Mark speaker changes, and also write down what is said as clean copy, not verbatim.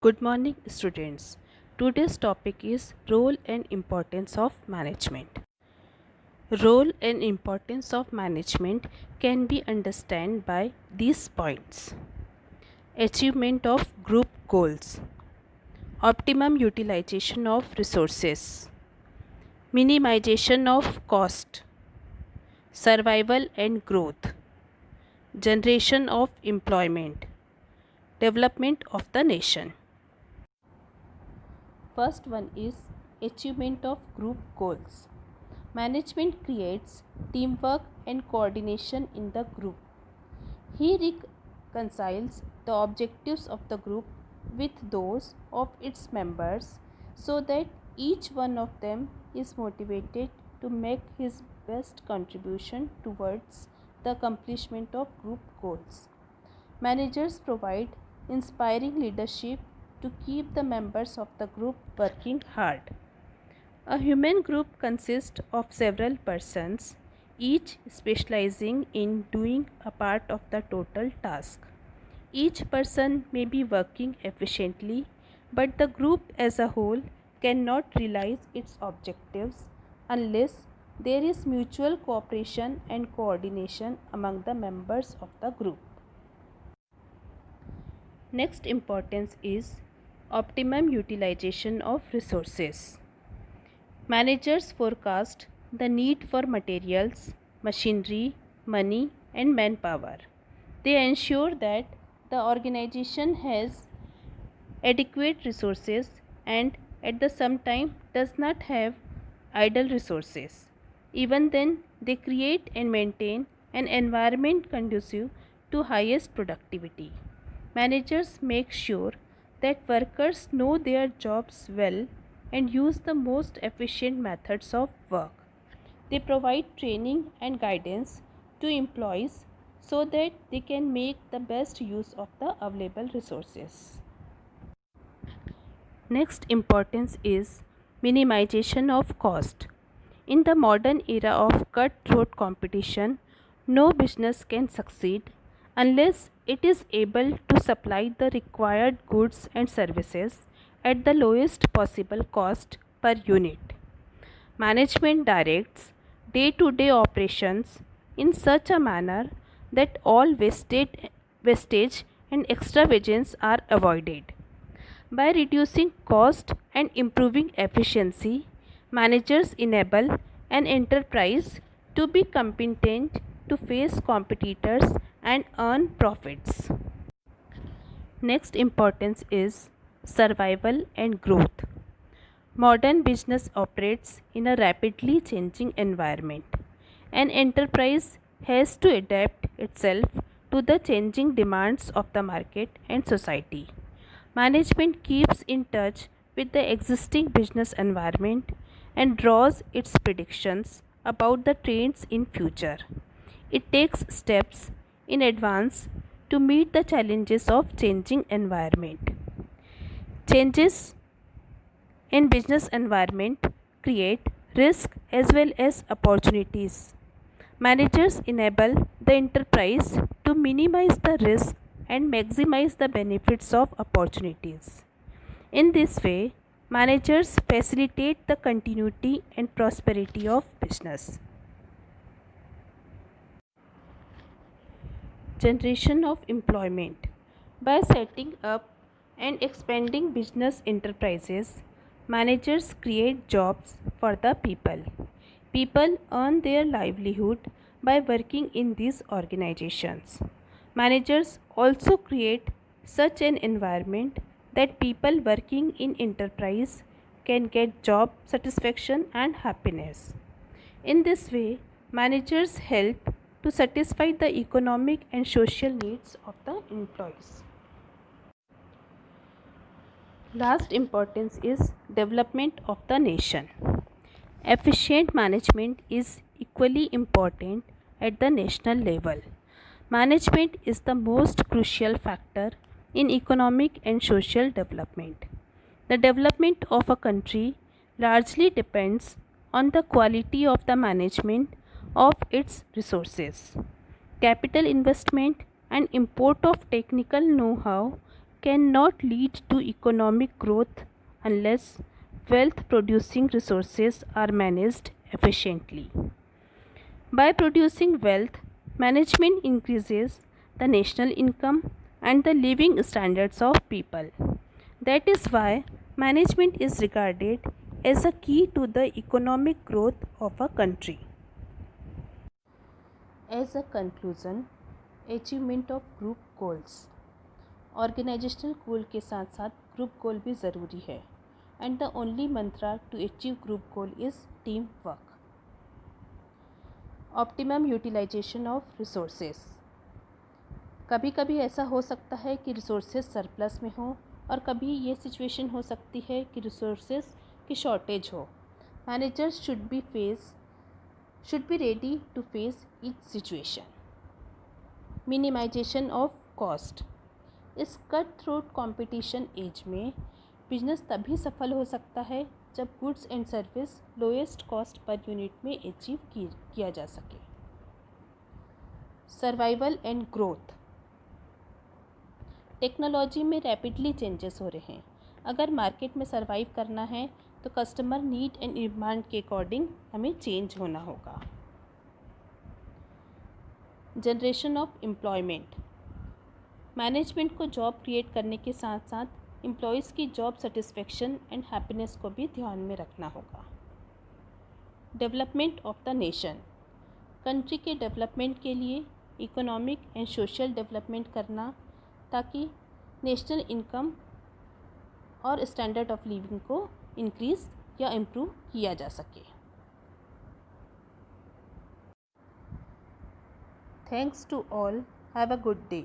Speaker 1: Good morning, students. Today's topic is role and importance of management. Role and importance of management can be understood by these points: achievement of group goals, optimum utilization of resources, minimization of cost, survival and growth, generation of employment, development of the nation. First one is achievement of group goals. Management creates teamwork and coordination in the group. He reconciles the objectives of the group with those of its members so that each one of them is motivated to make his best contribution towards the accomplishment of group goals. Managers provide inspiring leadership to keep the members of the group working hard. A human group consists of several persons, each specializing in doing a part of the total task. Each person may be working efficiently, but the group as a whole cannot realize its objectives unless there is mutual cooperation and coordination among the members of the group. Next importance is optimum utilization of resources. Managers forecast the need for materials, machinery, money, and manpower. They ensure that the organization has adequate resources and at the same time does not have idle resources. Even then, they create and maintain an environment conducive to highest productivity. Managers make sure that workers know their jobs well and use the most efficient methods of work. They provide training and guidance to employees so that they can make the best use of the available resources. Next importance is minimization of cost. In the modern era of cutthroat competition, no business can succeed unless it is able to supply the required goods and services at the lowest possible cost per unit. Management directs day to day operations in such a manner that all wastage and extravagance are avoided. By reducing cost and improving efficiency, managers enable an enterprise to be competent to face competitors and earn profits. Next importance is survival and growth. Modern business operates in a rapidly changing environment. An enterprise has to adapt itself to the changing demands of the market and society. Management keeps in touch with the existing business environment and draws its predictions about the trends in future. It takes steps in advance to meet the challenges of changing environment. Changes in business environment create risk as well as opportunities. Managers enable the enterprise to minimize the risk and maximize the benefits of opportunities. In this way, managers facilitate the continuity and prosperity of business. Generation of employment. By setting up and expanding business enterprises, managers create jobs for the people. People earn their livelihood by working in these organizations. Managers also create such an environment that people working in enterprise can get job satisfaction and happiness. In this way, managers help to satisfy the economic and social needs of the employees. Last importance is development of the nation. Efficient management is equally important at the national level. Management is the most crucial factor in economic and social development. The development of a country largely depends on the quality of the management of its resources. Capital investment and import of technical know how cannot lead to economic growth unless wealth producing resources are managed efficiently. By producing wealth, management increases the national income and the living standards of people. That is why management is regarded as a key to the economic growth of a country. As a conclusion, achievement of group goals. Organisational goal के साथ साथ group goal भी ज़रूरी है and the only mantra to achieve group goal is team work. Optimum utilisation of resources. कभी कभी ऐसा हो सकता है कि रिसोर्सेज सरप्लस में हो और कभी ये सिचुएशन हो सकती है कि रिसोर्सेज की शॉर्टेज हो. Managers should be ready to face each situation. Minimisation of cost. इस कट थ्रोट कंपटीशन एज में बिजनेस तभी सफल हो सकता है जब goods and service lowest cost पर यूनिट में अचीव किया जा सके. Survival and growth. टेक्नोलॉजी में रैपिडली चेंजेस हो रहे हैं. अगर मार्केट में सर्वाइव करना है तो कस्टमर नीड एंड डिमांड के अकॉर्डिंग हमें चेंज होना होगा. Generation of employment. मैनेजमेंट को जॉब क्रिएट करने के साथ साथ एम्प्लॉयज़ की जॉब सेटिस्फेक्शन एंड हैप्पीनेस को भी ध्यान में रखना होगा. Development of the nation. Country के डेवलपमेंट के लिए इकोनॉमिक एंड सोशल डेवलपमेंट करना ताकि नेशनल इनकम और स्टैंडर्ड ऑफ लिविंग को इंक्रीज़ या इम्प्रूव किया जा सके. Thanks to all. Have a good day.